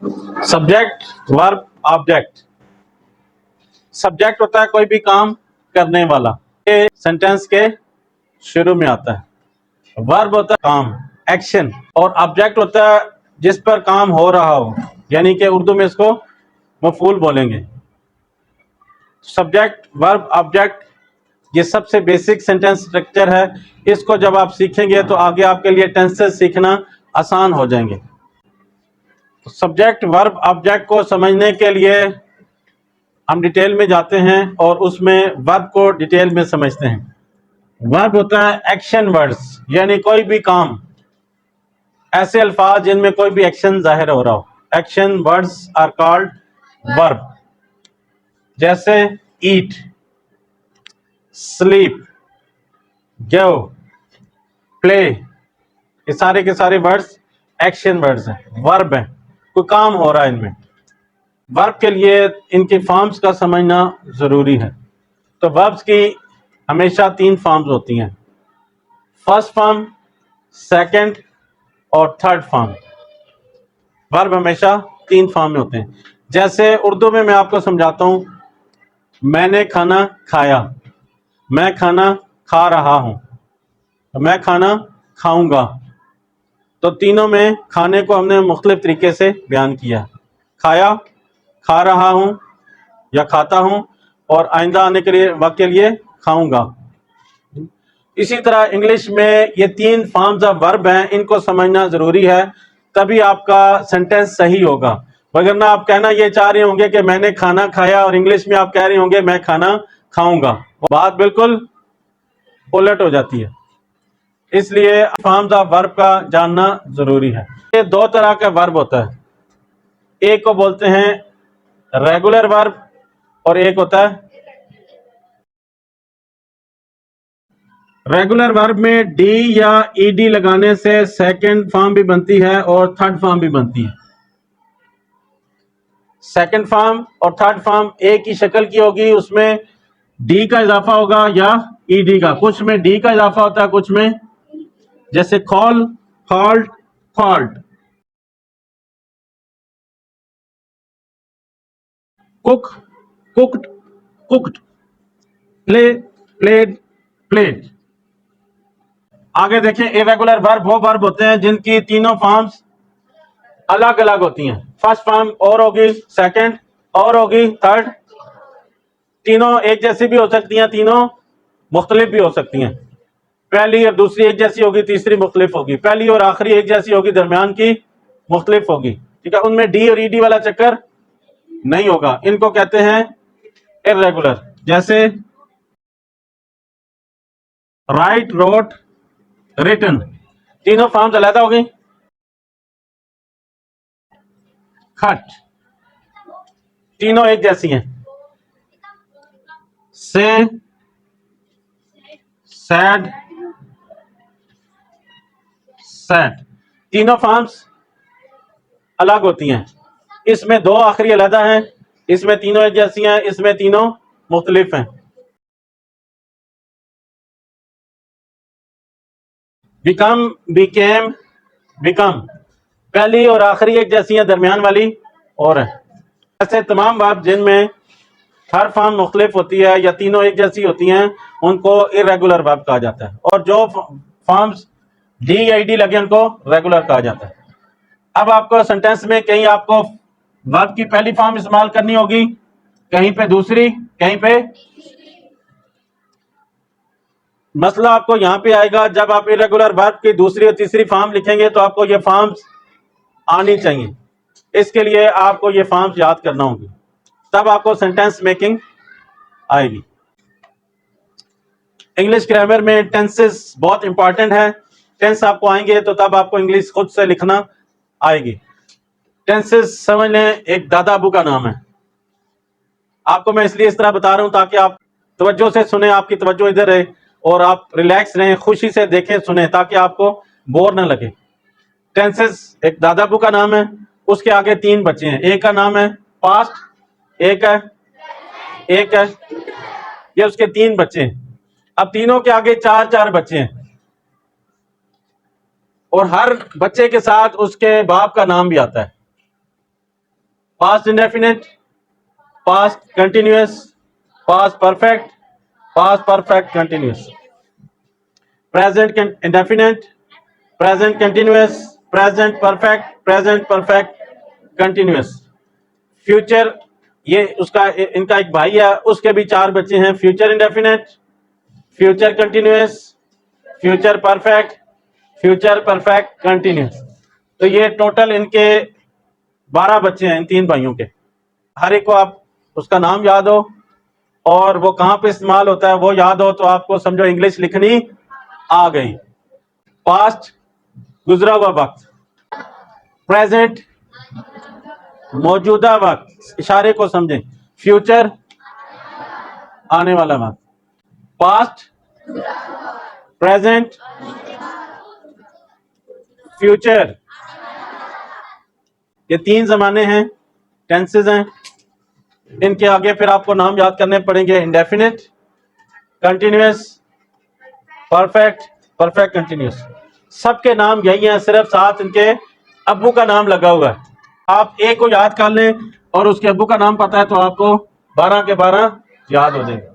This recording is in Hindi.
Subject, verb, object. सब्जेक्ट होता है कोई भी काम करने वाला, ये सेंटेंस के शुरू में आता है। वर्ब होता है काम, एक्शन। और ऑब्जेक्ट होता है जिस पर काम हो रहा हो, यानी कि उर्दू में इसको मफूल बोलेंगे। सब्जेक्ट, वर्ब, ऑब्जेक्ट, ये सबसे बेसिक सेंटेंस स्ट्रक्चर है। इसको जब आप सीखेंगे तो आगे आपके लिए टेंसेस सीखना आसान हो जाएंगे। सब्जेक्ट, वर्ब, ऑब्जेक्ट को समझने के लिए हम डिटेल में जाते हैं और उसमें वर्ब को डिटेल में समझते हैं। वर्ब होता है एक्शन वर्ड्स, यानी कोई भी काम, ऐसे अल्फाज जिनमें कोई भी एक्शन जाहिर हो रहा हो। Action words are called verb. जैसे ईट, स्लीप, गो, प्ले, ये सारे के सारे वर्ड्स एक्शन वर्ड्स हैं, वर्ब हैं, कोई काम हो रहा है इनमें। वर्ब के लिए इनके फॉर्म्स का समझना जरूरी है। तो वर्ब्स की हमेशा 3 फॉर्म्स होती हैं, फर्स्ट फॉर्म, सेकंड और थर्ड फॉर्म। वर्ब हमेशा 3 फॉर्म में होते हैं। जैसे उर्दू में मैं आपको समझाता हूं, मैंने खाना खाया, मैं खाना खा रहा हूं, मैं खाना खाऊंगा। तो तीनों में खाने को हमने मुख्तलिफ तरीके से बयान किया। खाया, खा रहा हूं या खाता हूं, और आइंदा आने के लिए वक्त के लिए खाऊंगा। इसी तरह इंग्लिश में ये 3 फॉर्म्स ऑफ वर्ब हैं, इनको समझना जरूरी है, तभी आपका सेंटेंस सही होगा। वगरना आप कहना ये चाह रहे होंगे कि मैंने खाना खाया, और इंग्लिश में आप कह रहे होंगे मैं खाना खाऊंगा, बात बिल्कुल उलट हो जाती है। इसलिए फॉर्म्स ऑफ वर्ब का जानना जरूरी है। ये 2 तरह का वर्ब होता है, एक को बोलते हैं रेगुलर वर्ब और एक होता है रेगुलर वर्ब में डी या ईडी लगाने से सेकंड फॉर्म भी बनती है और थर्ड फॉर्म भी बनती है। सेकंड फॉर्म और थर्ड फॉर्म एक ही शक्ल की होगी, उसमें डी का इजाफा होगा या ईडी का। कुछ में डी का इजाफा होता है, कुछ में, जैसे call, called, called. Cook, cooked, cooked. Play, played, played. आगे देखें, इरेगुलर वर्ब वो वर्ब होते हैं जिनकी तीनों फॉर्म्स अलग अलग होती हैं। फर्स्ट फॉर्म और होगी, सेकंड और होगी, थर्ड। तीनों एक जैसी भी हो सकती हैं, तीनों मुख्तलिफ भी हो सकती हैं। पहली और दूसरी एक जैसी होगी, तीसरी मुख्तलिफ होगी। पहली और आखिरी एक जैसी होगी, दरमियान की मुख्तलिफ होगी। ठीक है, उनमें डी और ईडी वाला चक्कर नहीं होगा। इनको कहते हैं इर्रेगुलर। जैसे राइट, रोट, रिटन, तीनों फॉर्म्स अलग हो गई। खट, तीनों एक जैसी हैं। से, सैड, सैड, तीनों फॉर्म्स अलग होती हैं। इसमें 2 आखिरी अलग हैं, इसमें तीनों एक जैसी हैं, इसमें तीनों मुख्तलिफ हैं। बिकम, बिकेम, बिकम, पहली और आखिरी एक जैसी हैं, दरमियान वाली और है। ऐसे तमाम वर्ब जिनमें हर फॉर्म मुख्तलिफ होती है या तीनों एक जैसी होती हैं, उनको इरेगुलर वर्ब कहा जाता है। और जो फॉर्म्स डी या डी लगे उनको रेगुलर कहा जाता है। अब आपको सेंटेंस में कहीं आपको वर्ब की पहली फॉर्म इस्तेमाल करनी होगी, कहीं पे दूसरी, कहीं पे। मसला आपको यहां पे आएगा, जब आप इरेगुलर वर्ब की दूसरी और तीसरी फॉर्म लिखेंगे तो आपको ये फॉर्म्स आनी चाहिए। इसके लिए आपको ये फॉर्म्स याद करना होगी, तब आपको सेंटेंस मेकिंग आएगी। इंग्लिश ग्रामर में टेंसेस बहुत इंपॉर्टेंट है। टेंस आपको आएंगे तो तब आपको इंग्लिश खुद से लिखना आएगी। टेंसेस समझ लें, एक दादा अबू का नाम है। आपको मैं इसलिए इस तरह बता रहा हूं ताकि आप तवज्जो से सुने, आपकी तवज्जो इधर रहे और आप रिलैक्स रहें, खुशी से देखें, सुने, ताकि आपको बोर ना लगे। टेंसेस, एक दादा अबू का नाम है, उसके आगे 3 बच्चे हैं। एक का नाम है पास्ट, एक है, ये उसके 3 बच्चे हैं। अब तीनों के आगे 4-4 बच्चे हैं और हर बच्चे के साथ उसके बाप का नाम भी आता है। Past indefinite, past continuous, past perfect continuous, present indefinite, present continuous, present perfect continuous. Future, ये उसका इनका एक भाई है, उसके भी 4 बच्चे हैं। Future indefinite, future continuous, future perfect continuous. तो ये टोटल इनके 12 बच्चे हैं इन 3 भाइयों के। हर एक को आप उसका नाम याद हो और वो कहां पे इस्तेमाल होता है वो याद हो, तो आपको समझो इंग्लिश लिखनी आ गई। पास्ट गुजरा हुआ वक्त, प्रेजेंट मौजूदा वक्त, इशारे को समझें। फ्यूचर आने वाला वक्त, पास्ट, प्रेजेंट, फ्यूचर, ये 3 जमाने हैं, टेंसेस हैं। इनके आगे फिर आपको नाम याद करने पड़ेंगे। Indefinite, continuous, perfect continuous. सबके नाम यही हैं, सिर्फ साथ इनके अब्बू का नाम लगा हुआ है। आप एक को याद कर लें और उसके अब्बू का नाम पता है तो आपको 12 के 12 याद हो जाएंगे।